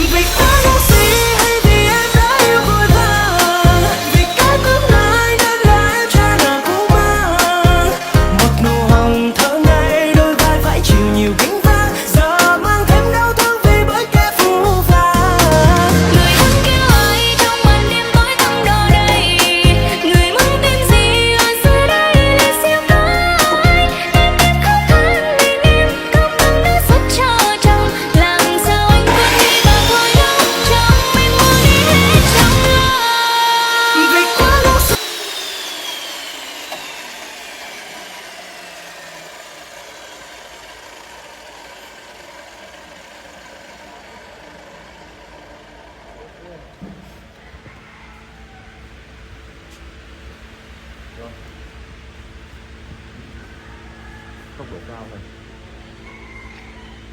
Vì quá ngu si hay vì em đã yêu vội vàng, vì cái tương lai nên là em cha nào cũng mang. Một nụ hồng thơ ngây đôi vai phải chịu nhiều gánh vác, giờ mang thêm đau thương vì bởi kẻ phũ phàng. Người đang kêu ai trong màn đêm tối tăm đó đây, người mang tên gì ở dưới đây là riêng ai. Em biết khó khăn nên em cơm nắng đã rất cho chồng, làm sao anh quên đi và thôi ngóng trông mình muốn đi hết trong lòng. Vì quá ngu si. Tốc độ cao này.